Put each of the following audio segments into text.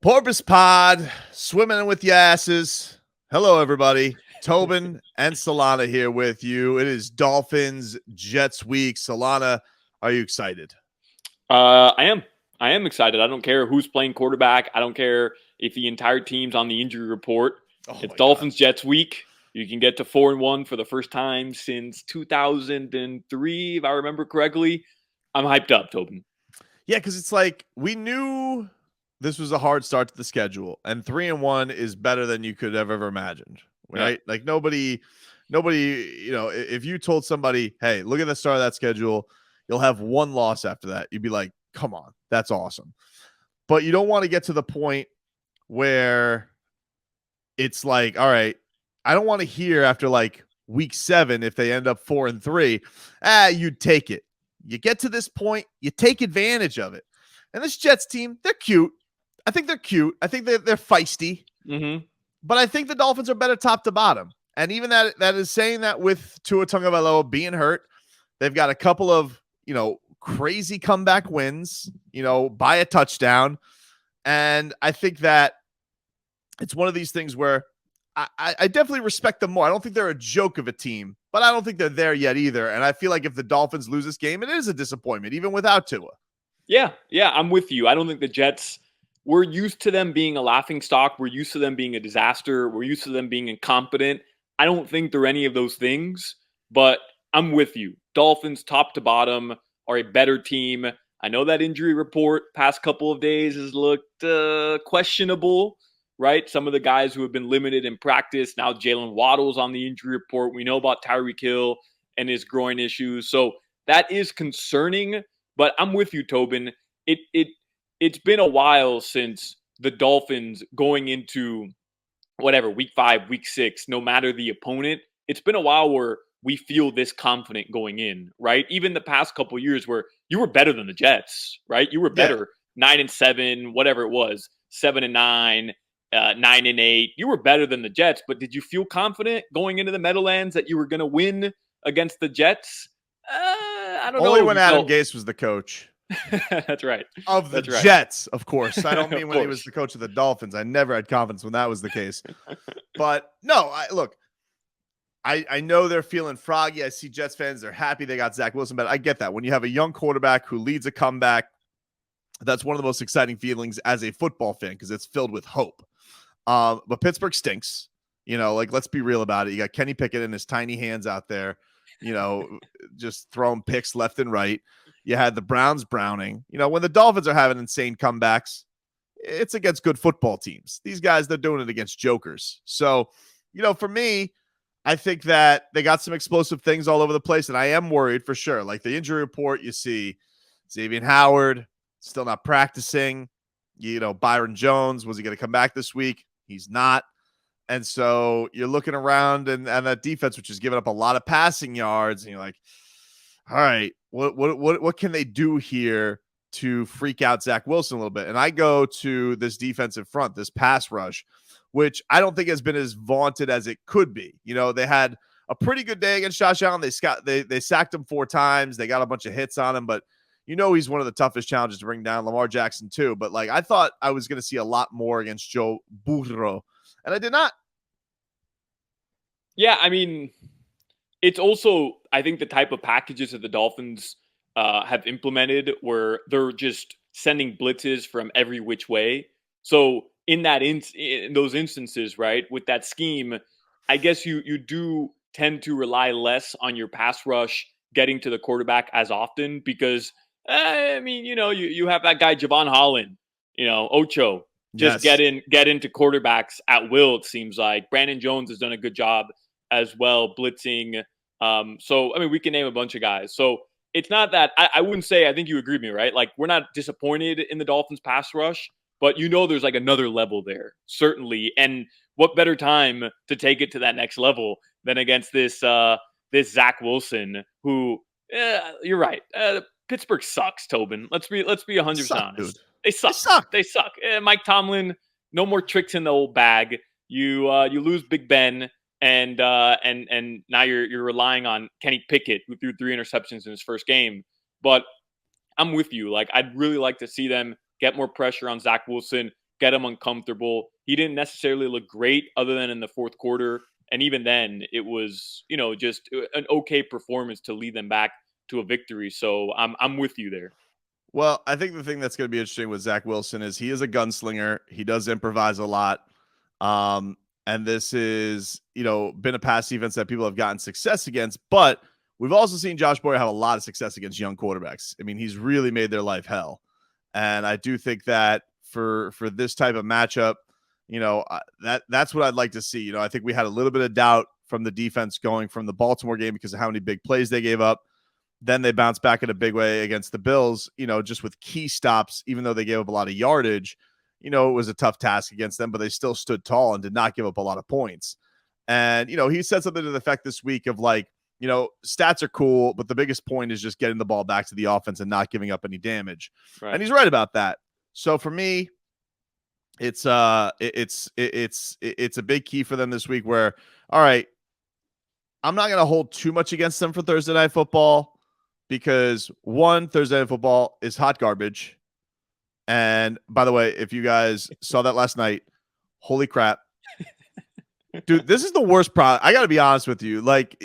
Porpoise Pod, swimming with your asses. Hello, everybody. Tobin and Solana here with you. It is Dolphins Jets week. Solana, are you excited? I am. I am excited. I don't care who's playing quarterback. I don't care if the entire team's on the injury report. Oh It's my God. Dolphins Jets week. You can get to 4-1 for the first time since 2003, if I remember correctly. I'm hyped up, Tobin. Yeah, because it's like we knew this was a hard start to the schedule, and 3-1 is better than you could have ever imagined, Yeah. right? Like nobody, if you told somebody, hey, look at the start of that schedule, you'll have one loss after that, you'd be like, come on, that's awesome. But you don't want to get to the point where it's like, all right, I don't want to hear after like week 7 if they end up 4-3, you'd take it. You get to this point, you take advantage of it. And this Jets team, they're cute. I think they're cute. I think they're feisty. Mm-hmm. But I think the Dolphins are better top to bottom. And even that is saying that with Tua Tagovailoa being hurt, they've got a couple of, crazy comeback wins, by a touchdown. And I think that it's one of these things where I definitely respect them more. I don't think they're a joke of a team, but I don't think they're there yet either. And I feel like if the Dolphins lose this game, it is a disappointment, even without Tua. Yeah, I'm with you. I don't think the Jets, we're used to them being a laughing stock. We're used to them being a disaster. We're used to them being incompetent. I don't think they're any of those things, but I'm with you. Dolphins, top to bottom, are a better team. I know that injury report past couple of days has looked questionable, right? Some of the guys who have been limited in practice. Now Jalen Waddle's on the injury report. We know about Tyreek Hill and his groin issues. So that is concerning. But I'm with you, Tobin. It's been a while since the Dolphins going into whatever week 5, week 6, no matter the opponent. It's been a while where we feel this confident going in, right? Even the past couple of years where you were better than the Jets, right? You were Yeah. better 9-7, whatever it was, 7-9, 9-8. You were better than the Jets, but did you feel confident going into the Meadowlands that you were going to win against the Jets? I don't Only know if when you Adam felt. Gase was the coach That's right. of the That's right. Jets, of course. I don't mean Of when he was course. the coach of the Dolphins. I never had confidence when that was the case. But no, look, I know they're feeling froggy. I see Jets fans, they're happy they got Zach Wilson, but I get that. When you have a young quarterback who leads a comeback, that's one of the most exciting feelings as a football fan because it's filled with hope. But Pittsburgh stinks. Let's be real about it. You got Kenny Pickett in his tiny hands out there, just throwing picks left and right. You had the Browns browning. When the Dolphins are having insane comebacks, it's against good football teams. These guys, they're doing it against jokers. So, for me, I think that they got some explosive things all over the place, and I am worried for sure. Like the injury report, you see Xavier Howard still not practicing. Byron Jones, was he going to come back this week? He's not. And so you're looking around and that defense, which has given up a lot of passing yards, and you're like, all right, what can they do here to freak out Zach Wilson a little bit? And I go to this defensive front, this pass rush, which I don't think has been as vaunted as it could be. They had a pretty good day against Josh Allen. They sacked him 4 times. They got a bunch of hits on him, but he's one of the toughest challenges to bring down. Lamar Jackson too. But I thought I was going to see a lot more against Joe Burrow, and I did not. Yeah, I mean, it's also, I think, the type of packages that the Dolphins have implemented where they're just sending blitzes from every which way. So in those instances, right, with that scheme, I guess you do tend to rely less on your pass rush getting to the quarterback as often because, you have that guy Javon Holland, Ocho, just Yes. get into quarterbacks at will. It seems like Brandon Jones has done a good job as well blitzing. We can name a bunch of guys. So it's not that I wouldn't say, I think you agree with me, right? Like we're not disappointed in the Dolphins pass rush, but there's like another level there, certainly. And what better time to take it to that next level than against this Zach Wilson, who you're right. Pittsburgh sucks, Tobin. Let's be 100% Suck, dude. honest. They They suck. suck. They suck. Mike Tomlin, no more tricks in the old bag. You lose Big Ben, and now you're relying on Kenny Pickett, who threw 3 interceptions in his first game. But I'm with you. Like I'd really like to see them get more pressure on Zach Wilson, get him uncomfortable. He didn't necessarily look great other than in the fourth quarter. And even then, it was, just an okay performance to lead them back to a victory. So I'm with you there. Well, I think the thing that's going to be interesting with Zach Wilson is he is a gunslinger. He does improvise a lot. And this is, been a pass defense that people have gotten success against. But we've also seen Josh Boyer have a lot of success against young quarterbacks. I mean, he's really made their life hell. And I do think that for this type of matchup, that's what I'd like to see. I think we had a little bit of doubt from the defense going from the Baltimore game because of how many big plays they gave up. Then they bounced back in a big way against the Bills, just with key stops, even though they gave up a lot of yardage. It was a tough task against them, but they still stood tall and did not give up a lot of points. And, he said something to the effect this week of like, stats are cool, but the biggest point is just getting the ball back to the offense and not giving up any damage. Right. And he's right about that. So for me, it's a big key for them this week where, all right, I'm not going to hold too much against them for Thursday Night Football because one, Thursday Night Football is hot garbage. And by the way, if you guys saw that last night, holy crap. Dude, this is the worst product. I got to be honest with you. Like,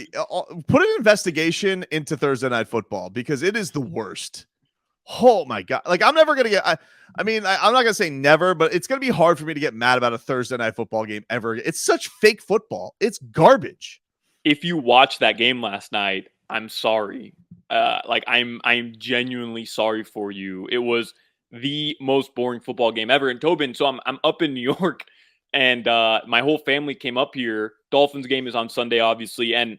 put an investigation into Thursday Night Football because it is the worst. Oh, my God. Like, I'm never going to get – I'm not going to say never, but it's going to be hard for me to get mad about a Thursday Night Football game ever. It's such fake football. It's garbage. If you watched that game last night, I'm sorry. I'm genuinely sorry for you. It was the most boring football game ever. And Tobin, so I'm up in New York, and my whole family came up here. Dolphins game is on Sunday, obviously, and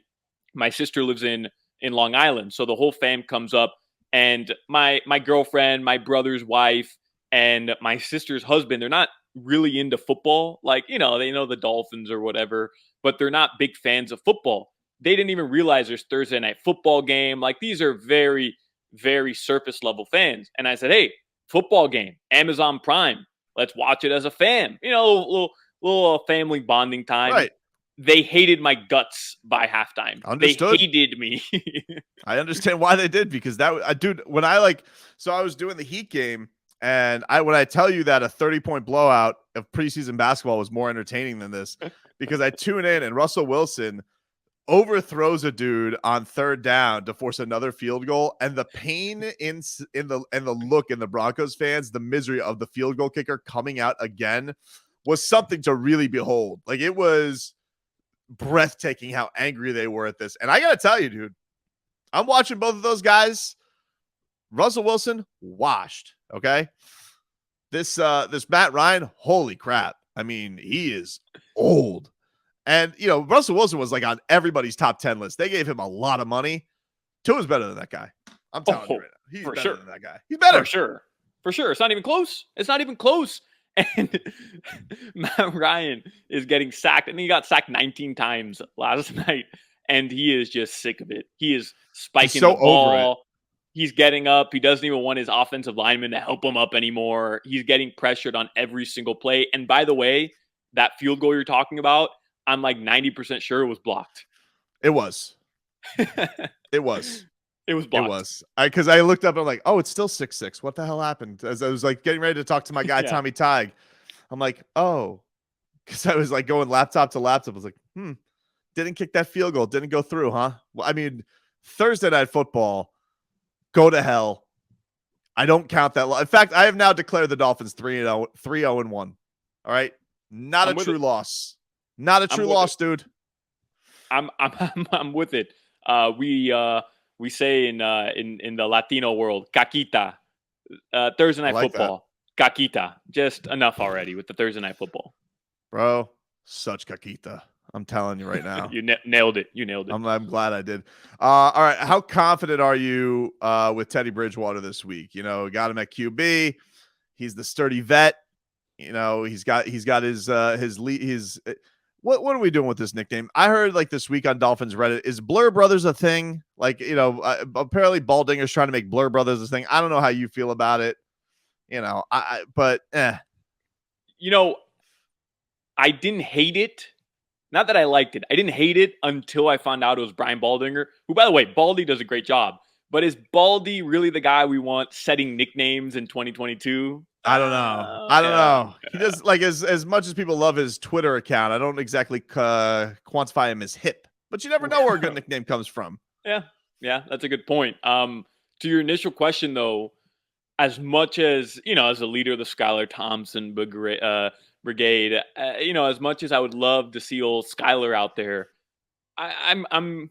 my sister lives in Long Island, so the whole fam comes up, and my girlfriend, my brother's wife, and my sister's husband, they're not really into football. Like, they know the Dolphins or whatever, but they're not big fans of football. They didn't even realize there's Thursday Night Football game. Like, these are very, very surface level fans. And I said, hey, football game, Amazon Prime. Let's watch it as a fam. Little family bonding time. Right. They hated my guts by halftime. Understood. They hated me. I understand why they did because dude, when I was doing the Heat game, and when I tell you that a 30-point blowout of preseason basketball was more entertaining than this, because I tune in and Russell Wilson overthrows a dude on third down to force another field goal, and the pain in the look in the Broncos fans, the misery of the field goal kicker coming out again was something to really behold. Like, it was breathtaking how angry they were at this. And I gotta tell you, dude, I'm watching both of those guys. Russell Wilson washed. Okay. This Matt Ryan, holy crap. I mean, he is old. And, Russell Wilson was like on everybody's top 10 list. They gave him a lot of money. Tua's better than that guy. I'm telling you right now. He's better than that guy. He's better. For sure. It's not even close. And Matt Ryan is getting sacked. And he got sacked 19 times last night. And he is just sick of it. He is spiking the ball. He's getting up. He doesn't even want his offensive lineman to help him up anymore. He's getting pressured on every single play. And by the way, that field goal you're talking about, I'm like 90% sure it was blocked. It was. It was. It was blocked. It was. Because I looked up and I'm like, oh, it's still 6-6. What the hell happened? As I was like getting ready to talk to my guy, Tommy Tig. I'm like, oh. Because I was like going laptop to laptop. I was like, didn't kick that field goal. Didn't go through, huh? Well, I mean, Thursday Night Football, go to hell. I don't count that. In fact, I have now declared the Dolphins 3-0-1. All right? Not a true loss. Not a true loss, dude. I'm with it. We say in the Latino world, caquita. Thursday Night Football, caquita. Just enough already with the Thursday Night Football. Bro, such caquita. I'm telling you right now. You nailed it. You nailed it. I'm glad I did. All right. How confident are you with Teddy Bridgewater this week? Got him at QB. He's the sturdy vet. He's got his what are we doing with this nickname? I heard like this week on Dolphins Reddit, is Blur Brothers a thing? Like, apparently Baldinger's trying to make Blur Brothers a thing. I don't know how you feel about it. But I didn't hate it. Not that I liked it. I didn't hate it until I found out it was Brian Baldinger, who, by the way, Baldy does a great job. But is Baldy really the guy we want setting nicknames in 2022? I don't know. I don't Yeah. know. He does like as much as people love his Twitter account. I don't exactly quantify him as hip, but you never know where a good nickname comes from. Yeah. Yeah. That's a good point. To your initial question, though, as much as, as a leader of the Skylar Thompson brigade, as much as I would love to see old Skylar out there, I'm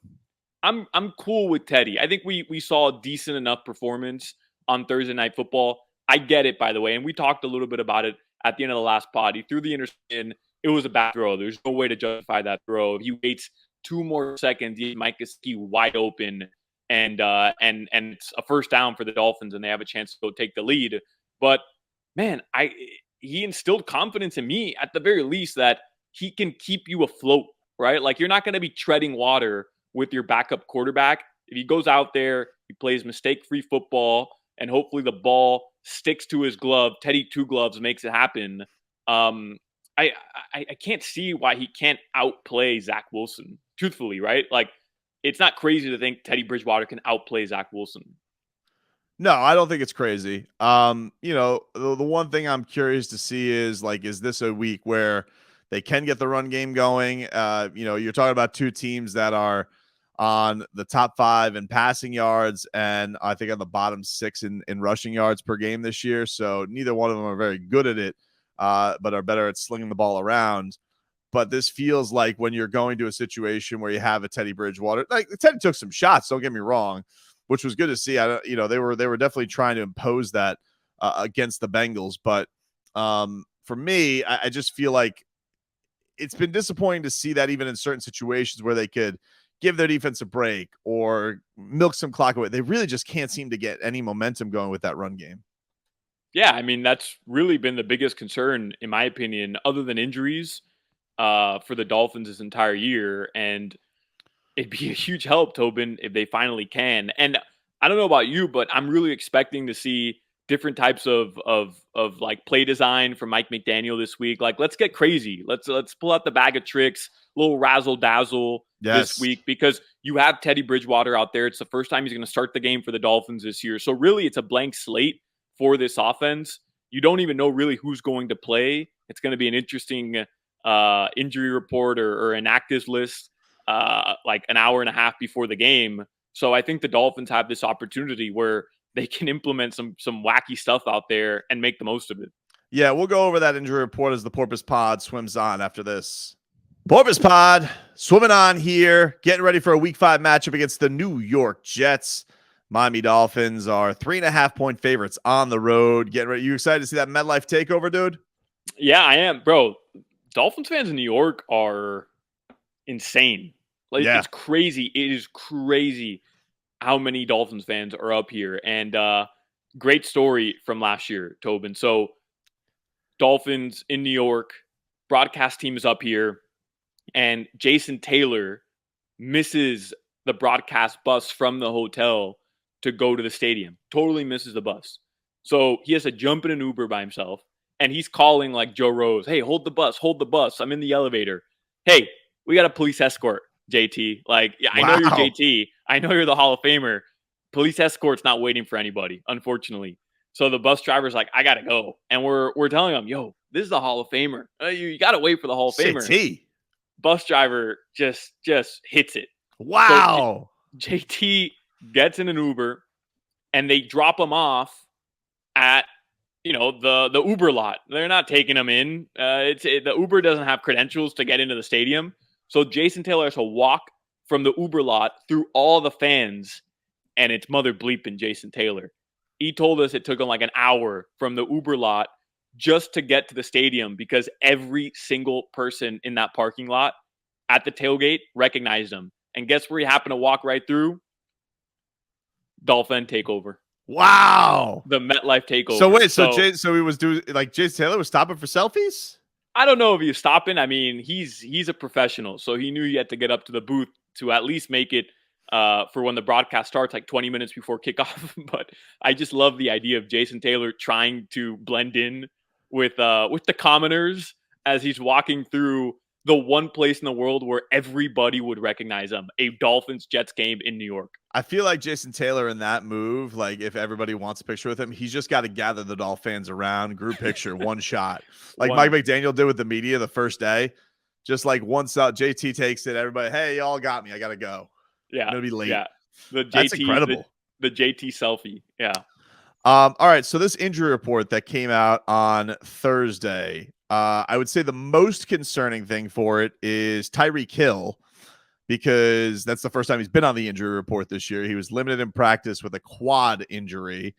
cool with Teddy. I think we saw a decent enough performance on Thursday Night Football. I get it, by the way, and we talked a little bit about it at the end of the last pod. He threw the interception. It was a bad throw. There's no way to justify that throw. If he waits 2 more seconds, he might get wide open, and it's a first down for the Dolphins, and they have a chance to go take the lead. But man, he instilled confidence in me at the very least that he can keep you afloat, right? Like you're not going to be treading water with your backup quarterback. If he goes out there, he plays mistake-free football, and hopefully the ball sticks to his glove. Teddy Two Gloves makes it happen. I can't see why he can't outplay Zach Wilson. Truthfully, right? Like it's not crazy to think Teddy Bridgewater can outplay Zach Wilson. No, I don't think it's crazy. The one thing I'm curious to see is like, is this a week where they can get the run game going? You're talking about two teams that are on the top 5 in passing yards, and I think on the bottom 6 in rushing yards per game this year. So neither one of them are very good at it, but are better at slinging the ball around. But this feels like when you're going to a situation where you have a Teddy Bridgewater, like Teddy took some shots, don't get me wrong, which was good to see. They were definitely trying to impose that against the Bengals. But for me, I just feel like it's been disappointing to see that even in certain situations where they could give their defense a break or milk some clock away, they really just can't seem to get any momentum going with that run game. Yeah, I mean, that's really been the biggest concern, in my opinion, other than injuries for the Dolphins this entire year. And it'd be a huge help, Tobin, if they finally can. And I don't know about you, but I'm really expecting to see different types of like play design from Mike McDaniel this week. Like, let's get crazy. Let's pull out the bag of tricks, a little razzle dazzle this week, because you have Teddy Bridgewater out there. It's the first time he's going to start the game for the Dolphins this year. So really, it's a blank slate for this offense. You don't even know really who's going to play. It's going to be an interesting injury report or an actives list like an hour and a half before the game. So I think the Dolphins have this opportunity where they can implement some wacky stuff out there and make the most of it. Yeah, we'll go over that injury report as the Porpoise Pod swims on after this. Porpoise Pod swimming on here, getting ready for a Week 5 matchup against the New York Jets. Miami Dolphins are 3.5-point favorites on the road. Getting ready. You excited to see that MetLife takeover, dude? Yeah, I am, bro. Dolphins fans in New York are insane. Like It's crazy. It is crazy how many Dolphins fans are up here. And great story from last year, Tobin. So Dolphins in New York, broadcast team is up here, and Jason Taylor misses the broadcast bus from the hotel to go to the stadium. Totally misses the bus. So he has to jump in an Uber by himself, and he's calling like Joe Rose, "Hey, hold the bus. I'm in the elevator. Hey, we got a police escort, JT. Like, yeah, I know you're JT. I know you're the Hall of Famer. Police escort's not waiting for anybody, unfortunately." So the bus driver's like, "I gotta go," and we're telling him, "Yo, this is the Hall of Famer. You gotta wait for the Hall of Famer." JT. Bus driver just hits it. Wow. So JT gets in an Uber, and they drop him off at the Uber lot. They're not taking him in. The Uber doesn't have credentials to get into the stadium. So Jason Taylor has to walk from the Uber lot through all the fans, and it's mother bleeping Jason Taylor. He told us it took him like an hour from the Uber lot just to get to the stadium because every single person in that parking lot at the tailgate recognized him. And guess where he happened to walk right through? Dolphin takeover. Wow. The MetLife takeover. So wait, so he was doing like Jason Taylor was stopping for selfies? I don't know if he was stopping. I mean, he's a professional, so he knew he had to get up to the booth to at least make it for when the broadcast starts, like 20 minutes before kickoff. But I just love the idea of Jason Taylor trying to blend in with the commoners as he's walking through the one place in the world where everybody would recognize him, a Dolphins Jets game in New York. I feel like Jason Taylor in that move, like if everybody wants a picture with him, he's just got to gather the Dolphin fans around, group picture, one shot. Like Mike One. McDaniel did with the media the first day. Just like once out, JT takes it, everybody, hey, y'all got me. I got to go. Yeah. I'm going to be late. Yeah. The That's JT, incredible. the JT selfie. Yeah. All right. So this injury report that came out on Thursday, I would say the most concerning thing for it is Tyreek Hill, because that's the first time he's been on the injury report this year. He was limited in practice with a quad injury.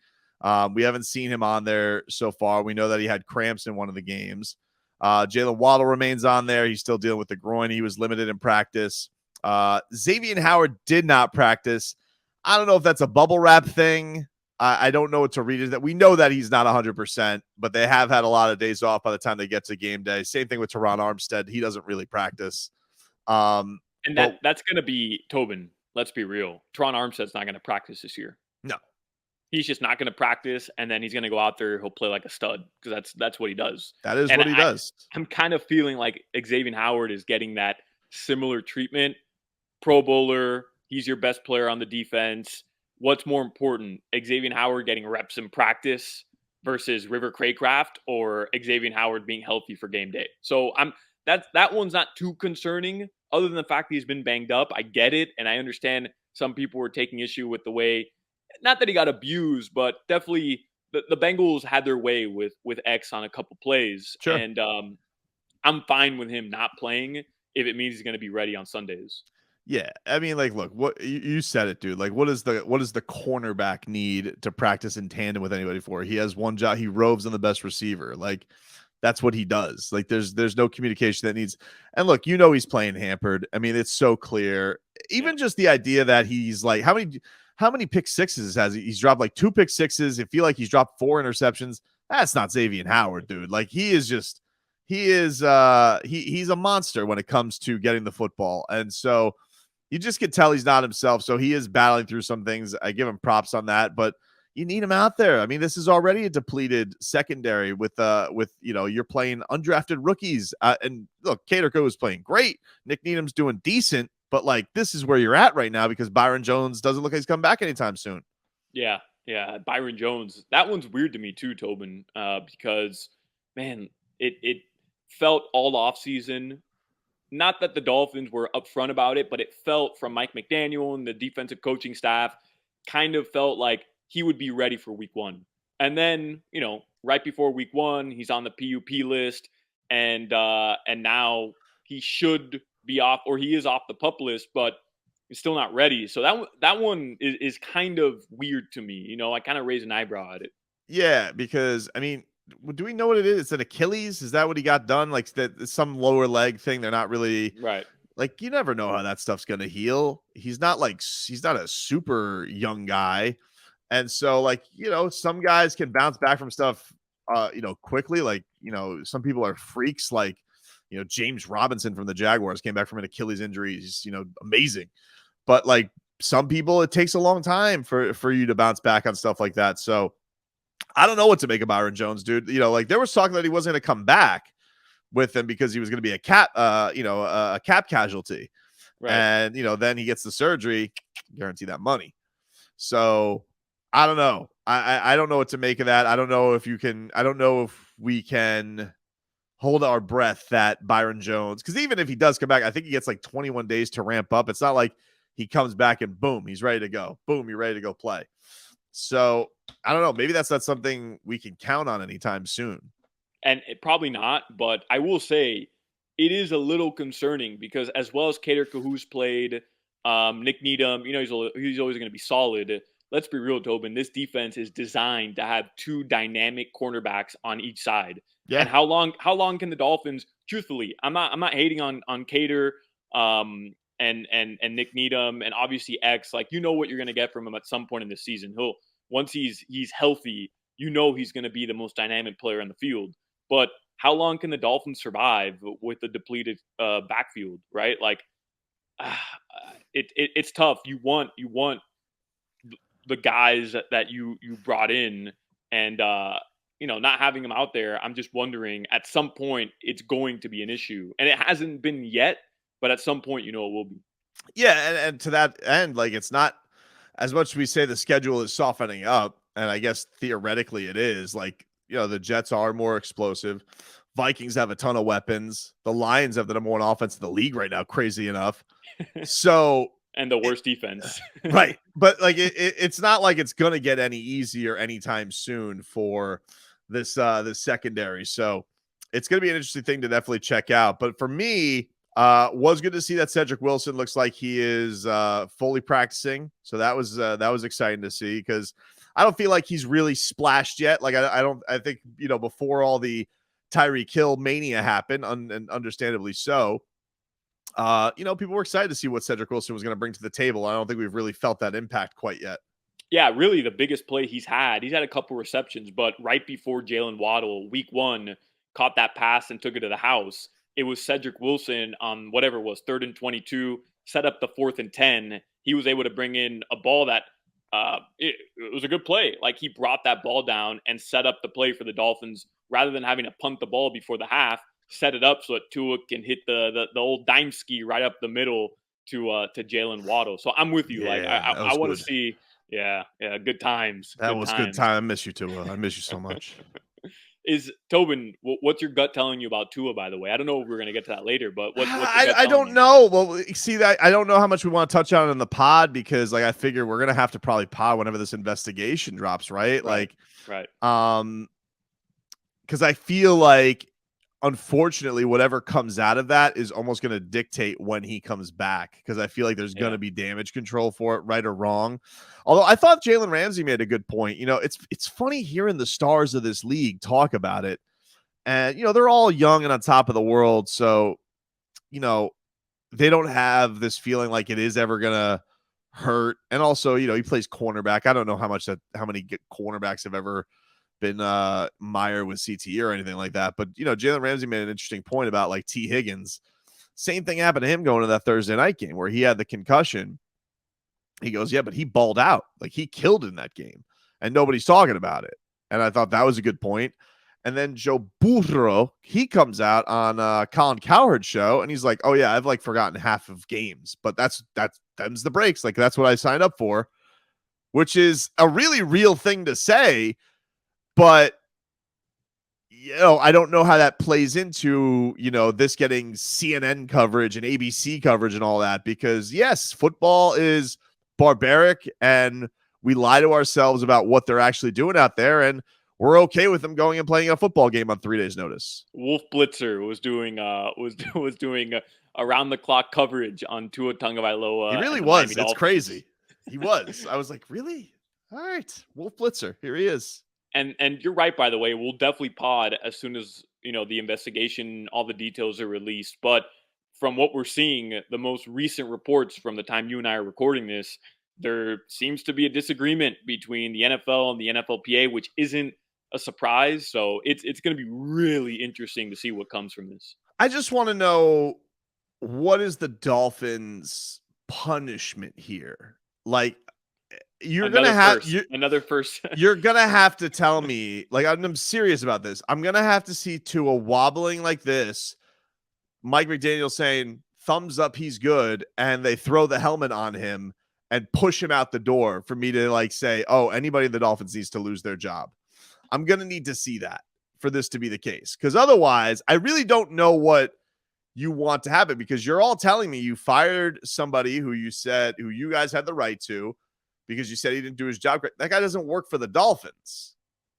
We haven't seen him on there so far. We know that he had cramps in one of the games. Jalen Waddle remains on there. He's still dealing with the groin. He was limited in practice. Xavier Howard did not practice. I don't know if that's a bubble wrap thing. I don't know what to read. Is that we know that he's not 100%, but they have had a lot of days off by the time they get to game day. Same thing with Teron Armstead. He doesn't really practice. And that's going to be Tobin. Let's be real. Teron Armstead's not going to practice this year. No. He's just not going to practice, and then he's going to go out there. He'll play like a stud because that's what he does. That is and what he does. I'm kind of feeling like Xavier Howard is getting that similar treatment. Pro Bowler. He's your best player on the defense. What's more important, Xavier Howard getting reps in practice versus River Craycraft, or Xavier Howard being healthy for game day? So that one's not too concerning, other than the fact that he's been banged up. I get it, and I understand some people were taking issue with the way, not that he got abused, but definitely the Bengals had their way with X on a couple plays. Sure. And I'm fine with him not playing if it means he's going to be ready on Sundays. Yeah, I mean, like, look, what you said it, dude. Like, what does the cornerback need to practice in tandem with anybody for? He has one job. He roves on the best receiver. Like, that's what he does. Like, there's no communication that needs. And look, he's playing hampered. I mean, it's so clear. Even just the idea that he's like, how many pick sixes has he? He's dropped like 2 pick sixes. I feel like he's dropped 4 interceptions. That's not Xavier Howard, dude. Like, he's a monster when it comes to getting the football. And so you just can tell he's not himself. So he is battling through some things. I give him props on that, but you need him out there. I mean, this is already a depleted secondary with you're playing undrafted rookies. And look, Caterco is playing great. Nick Needham's doing decent, but like, this is where you're at right now because Byron Jones doesn't look like he's coming back anytime soon. Yeah. Byron Jones. That one's weird to me too, Tobin, because man, it felt all off season. Not that the Dolphins were upfront about it, but it felt from Mike McDaniel and the defensive coaching staff kind of felt like he would be ready for week 1. And then, right before week 1, he's on the PUP list, and now he should be off, or he is off the PUP list, but he's still not ready. So that one is kind of weird to me. I kind of raise an eyebrow at it. Yeah, because I mean, do we know what it is? It's an Achilles. Is that what he got done? Like that some lower leg thing. They're not really right. Like, you never know how that stuff's going to heal. He's not a super young guy. And so like, some guys can bounce back from stuff, quickly. Like, some people are freaks like, James Robinson from the Jaguars came back from an Achilles injury. He's, amazing. But like some people, it takes a long time for you to bounce back on stuff like that. So I don't know what to make of Byron Jones, dude. Like there was talk that he wasn't going to come back with them because he was going to be a cap, a cap casualty. Right. And, then he gets the surgery, guarantee that money. So I don't know. I don't know what to make of that. I don't know if we can hold our breath that Byron Jones, because even if he does come back, I think he gets like 21 days to ramp up. It's not like he comes back and boom, he's ready to go. Boom, you're ready to go play. So I don't know. Maybe that's not something we can count on anytime soon. And probably not, but I will say it is a little concerning because as well as Cater who's played, Nick Needham, he's always going to be solid. Let's be real, Tobin. This defense is designed to have 2 dynamic cornerbacks on each side. Yeah. And how long can the Dolphins? Truthfully, I'm not hating on Cater, and Nick Needham, and obviously X. Like what you're going to get from him at some point in the season. Once he's healthy, he's going to be the most dynamic player on the field. But how long can the Dolphins survive with the depleted backfield, right? Like, it's tough. You want the guys that you brought in, and not having him out there, I'm just wondering at some point it's going to be an issue. And it hasn't been yet, but at some point, it will be. Yeah, and to that end, like it's not as much as we say the schedule is softening up, and I guess theoretically it is. Like, the Jets are more explosive. Vikings have a ton of weapons. The Lions have the number one offense in the league right now, crazy enough. So And the worst defense. right. But like it's not like it's gonna get any easier anytime soon for this secondary. So it's gonna be an interesting thing to definitely check out. But for me, was good to see that Cedric Wilson looks like he is fully practicing. So that was exciting to see, because I don't feel like he's really splashed yet. Like I think before all the Tyreek Hill mania happened, and understandably so. People were excited to see what Cedric Wilson was going to bring to the table. I don't think we've really felt that impact quite yet. Yeah, really the biggest play he's had a couple receptions, but right before Jalen Waddle, week 1, caught that pass and took it to the house. It was Cedric Wilson on whatever it was, 3rd and 22, set up the 4th and 10. He was able to bring in a ball that it was a good play. Like, he brought that ball down and set up the play for the Dolphins rather than having to punt the ball before the half. Set it up so that Tua can hit the old dime ski right up the middle to Jalen Waddle. So I'm with you. Yeah, like I want to see. Yeah, good times. That good was times. good time. I miss you, Tua. I miss you so much. Is Tobin? What's your gut telling you about Tua? By the way, I don't know if we're gonna get to that later, but what's your gut I don't you? know. Well, see that I don't know how much we want to touch on in the pod, because like I figure we're gonna have to probably pod whenever this investigation drops, right? Right. Because I feel like, unfortunately, whatever comes out of that is almost going to dictate when he comes back, because I feel like there's going to be damage control for it, right or wrong. Although I thought Jalen Ramsey made a good point. It's funny hearing the stars of this league talk about it, and they're all young and on top of the world, so they don't have this feeling like it is ever going to hurt. And also, he plays cornerback. I don't know how many cornerbacks have ever been mired with CTE or anything like that. But, Jalen Ramsey made an interesting point about like T. Higgins. Same thing happened to him going to that Thursday night game where he had the concussion. He goes, yeah, but he balled out. Like, he killed in that game and nobody's talking about it. And I thought that was a good point. And then Joe Burrow, he comes out on Colin Cowherd's show and he's like, oh yeah, I've like forgotten half of games, but them's the breaks. Like, that's what I signed up for, which is a really real thing to say. But, I don't know how that plays into, this getting CNN coverage and ABC coverage and all that, because yes, football is barbaric and we lie to ourselves about what they're actually doing out there. And we're okay with them going and playing a football game on 3 days notice. Wolf Blitzer was doing around the clock coverage on Tua Tagovailoa. He really was. It's crazy. He was. I was like, really? All right. Wolf Blitzer. Here he is. And you're right, by the way. We'll definitely pod as soon as the investigation, all the details are released. But from what we're seeing, the most recent reports from the time you and I are recording this, there seems to be a disagreement between the NFL and the NFLPA, which isn't a surprise. So it's going to be really interesting to see what comes from this. I just want to know, what is the Dolphins' punishment here? Like, you're going to have another first. You're going to have to tell me, like, I'm serious about this. I'm going to have to see Tua wobbling like this, Mike McDaniel saying thumbs up, he's good, and they throw the helmet on him and push him out the door for me to like say, oh, anybody in the Dolphins needs to lose their job. I'm going to need to see that for this to be the case, because otherwise I really don't know what you want to happen, because you're all telling me you fired somebody who you guys had the right to, because you said he didn't do his job. That guy doesn't work for the Dolphins.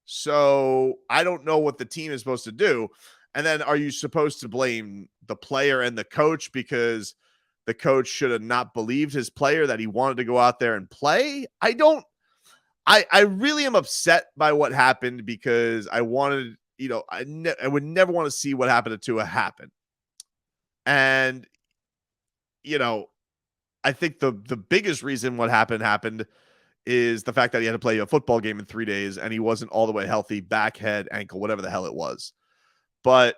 So I don't know what the team is supposed to do. And then are you supposed to blame the player and the coach because the coach should have not believed his player that he wanted to go out there and play? I really am upset by what happened, because I wanted, I would never want to see what happened to Tua happen. And, I think the biggest reason what happened is the fact that he had to play a football game in 3 days and he wasn't all the way healthy, back, head, ankle, whatever the hell it was. But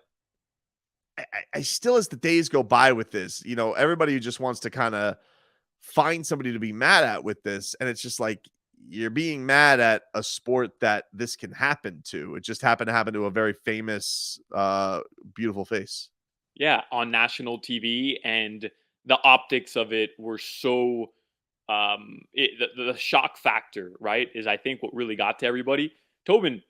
I still, as the days go by with this, everybody just wants to kind of find somebody to be mad at with this. And it's just like, you're being mad at a sport that this can happen to. It just happened to happen to a very famous, beautiful face. Yeah, on national TV, and the optics of it were so the shock factor, right, is I think what really got to everybody. Tobin,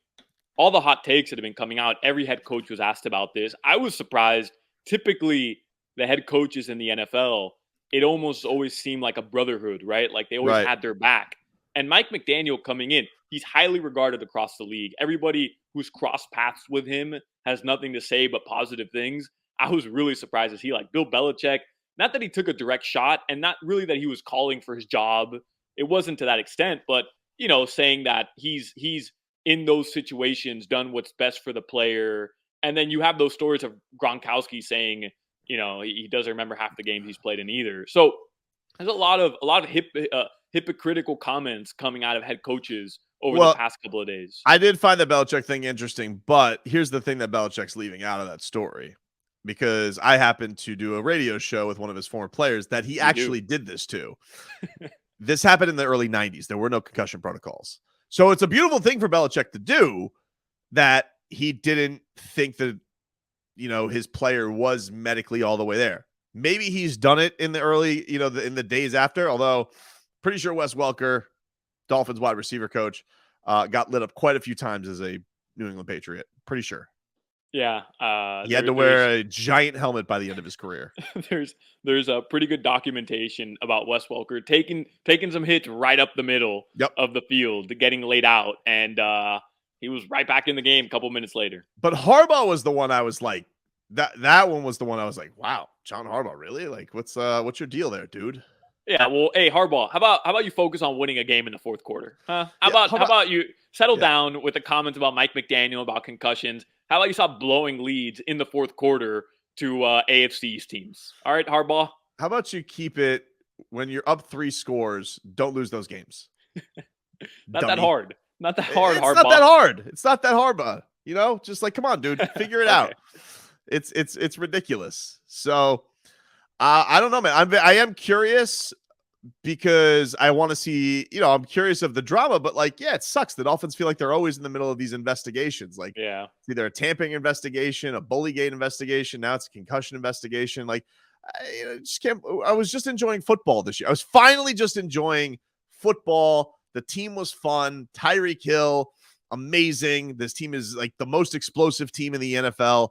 all the hot takes that have been coming out, every head coach was asked about this. I was surprised. Typically, the head coaches in the NFL, it almost always seemed like a brotherhood, right? Like they always Right. had their back. And Mike McDaniel coming in, he's highly regarded across the league. Everybody who's crossed paths with him has nothing to say but positive things. I was really surprised to see like Bill Belichick, not that he took a direct shot and not really that he was calling for his job. It wasn't to that extent, but saying that he's in those situations done what's best for the player. And then you have those stories of Gronkowski saying, he doesn't remember half the games he's played in either. So there's a lot of hypocritical comments coming out of head coaches over the past couple of days. I did find the Belichick thing interesting, but here's the thing that Belichick's leaving out of that story, because I happened to do a radio show with one of his former players that he actually did this to. This happened in the early 90s. There were no concussion protocols. So it's a beautiful thing for Belichick to do that he didn't think that, his player was medically all the way there. Maybe he's done it in the early, in the days after, although pretty sure Wes Welker, Dolphins wide receiver coach, got lit up quite a few times as a New England Patriot. Pretty sure. Yeah. He had to wear a giant helmet by the end of his career. There's a pretty good documentation about Wes Welker taking some hits right up the middle of the field, getting laid out, and he was right back in the game a couple minutes later. But Harbaugh was the one I was like, that one was the one I was like, wow, John Harbaugh, really? Like, what's your deal there, dude? Yeah, well, hey Harbaugh, how about you focus on winning a game in the fourth quarter? Huh? How about you settle down with the comments about Mike McDaniel about concussions? How about you stop blowing leads in the fourth quarter to AFC East teams? All right, Harbaugh. How about you keep it when you're up 3 scores? Don't lose those games. Not that hard. Not that hard, it's Harbaugh. Not that hard. It's not that hard, just like, come on, dude, figure it out. It's ridiculous. So I don't know, man. I am curious because I want to see, I'm curious of the drama, but it sucks. The Dolphins feel like they're always in the middle of these investigations. It's either a tampering investigation, a Bullygate investigation. Now it's a concussion investigation. I was just enjoying football this year. I was finally just enjoying football. The team was fun. Tyreek Hill, amazing. This team is like the most explosive team in the NFL.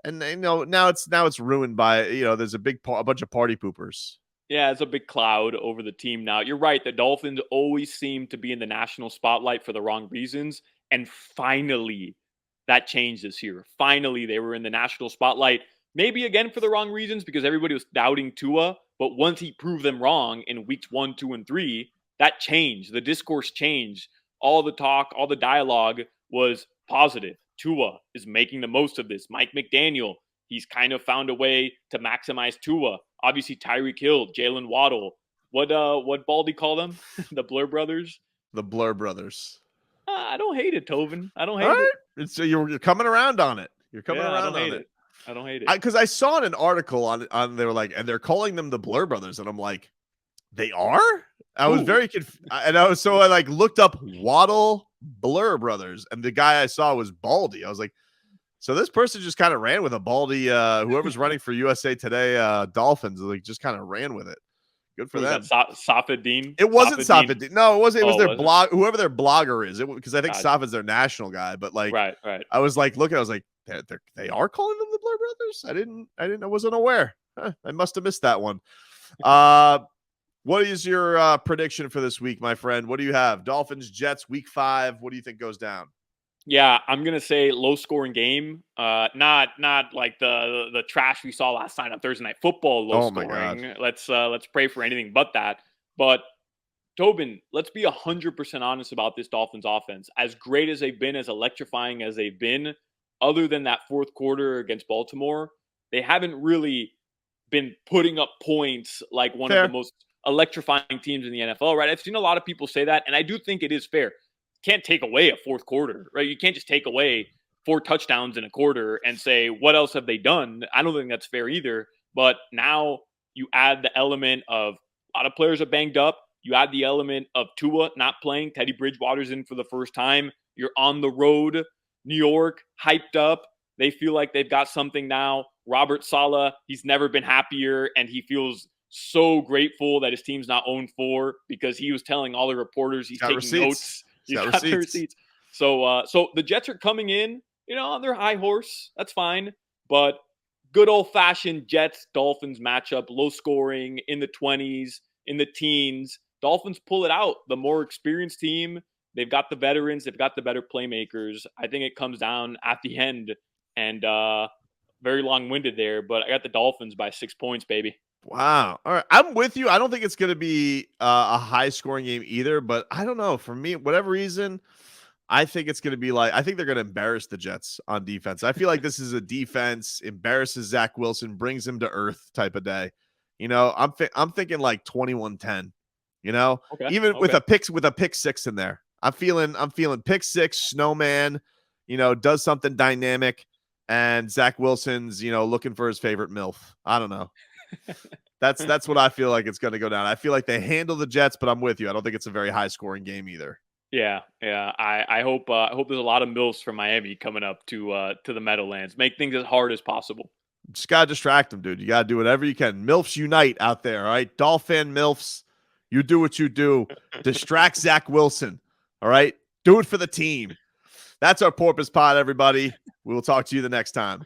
And now it's ruined by, there's a bunch of party poopers. Yeah, it's a big cloud over the team now. You're right. The Dolphins always seem to be in the national spotlight for the wrong reasons. And finally, that changed this year. Finally, they were in the national spotlight, maybe again for the wrong reasons because everybody was doubting Tua. But once he proved them wrong in weeks 1, 2, and 3, that changed. The discourse changed. All the talk, all the dialogue was positive. Tua is making the most of this. Mike McDaniel, he's kind of found a way to maximize Tua. Obviously, Tyreek Hill, Jalen Waddle. What Baldy call them? The Blur Brothers? The Blur Brothers. I don't hate it, Tobin. I don't hate it. So you're coming around on it. You're coming around on it. I don't hate it. Because I saw in an article on they were like, and they're calling them the Blur Brothers. And I'm like, they are? I was very confused. And I looked up Waddle Blur Brothers. And the guy I saw was Baldy. I was like, so this person just kind of ran with a Baldy, whoever's running for USA Today Dolphins, just kind of ran with it. Good for them. Safadine? It wasn't Safadine. No, it wasn't. It was their blog, whoever their blogger is. Because I think Safad's their national guy. But right. I was looking, I was like, they are calling them the Blur Brothers? I wasn't aware. I must have missed that one. What is your prediction for this week, my friend? What do you have? Dolphins, Jets, week 5. What do you think goes down? Yeah, I'm gonna say low scoring game. Not like the trash we saw last night on Thursday Night Football. Low scoring. Let's pray for anything but that. But Tobin, let's be 100% honest about this Dolphins offense. As great as they've been, as electrifying as they've been, other than that fourth quarter against Baltimore, they haven't really been putting up points like one of the most electrifying teams in the NFL. Right? I've seen a lot of people say that, and I do think it is fair. Can't take away a fourth quarter, right? You can't just take away 4 touchdowns in a quarter and say, what else have they done? I don't think that's fair either. But now you add the element of a lot of players are banged up. You add the element of Tua not playing. Teddy Bridgewater's in for the first time. You're on the road. New York, hyped up. They feel like they've got something now. Robert Saleh, he's never been happier, and he feels so grateful that his team's not 0-4 because he was telling all the reporters he's taking receipts. notes. He's got got the receipts. receipts. So the Jets are coming in, on their high horse. That's fine. But good old-fashioned Jets-Dolphins matchup, low scoring, in the 20s, in the teens. Dolphins pull it out. The more experienced team, they've got the veterans, they've got the better playmakers. I think it comes down at the end, and very long-winded there, but I got the Dolphins by 6 points, baby. Wow. All right. I'm with you. I don't think it's going to be a high-scoring game either, but I don't know. For me, whatever reason, I think it's going to be I think they're going to embarrass the Jets on defense. I feel like this is a defense embarrasses Zach Wilson, brings him to earth type of day. I'm thinking like 21-10. Even with a pick six in there. I'm feeling pick six, snowman, does something dynamic, and Zach Wilson's, looking for his favorite MILF. I don't know. That's what I feel like it's going to go down. I feel like they handle the Jets, but I'm with you. I don't think it's a very high scoring game either. Yeah. I hope there's a lot of MILFs from Miami coming up to the Meadowlands. Make things as hard as possible. Just gotta distract them, dude. You gotta do whatever you can. MILFs unite out there, all right? Dolphin MILFs, you do what you do. Distract Zach Wilson, all right? Do it for the team. That's our Porpoise Pod, everybody. We will talk to you the next time.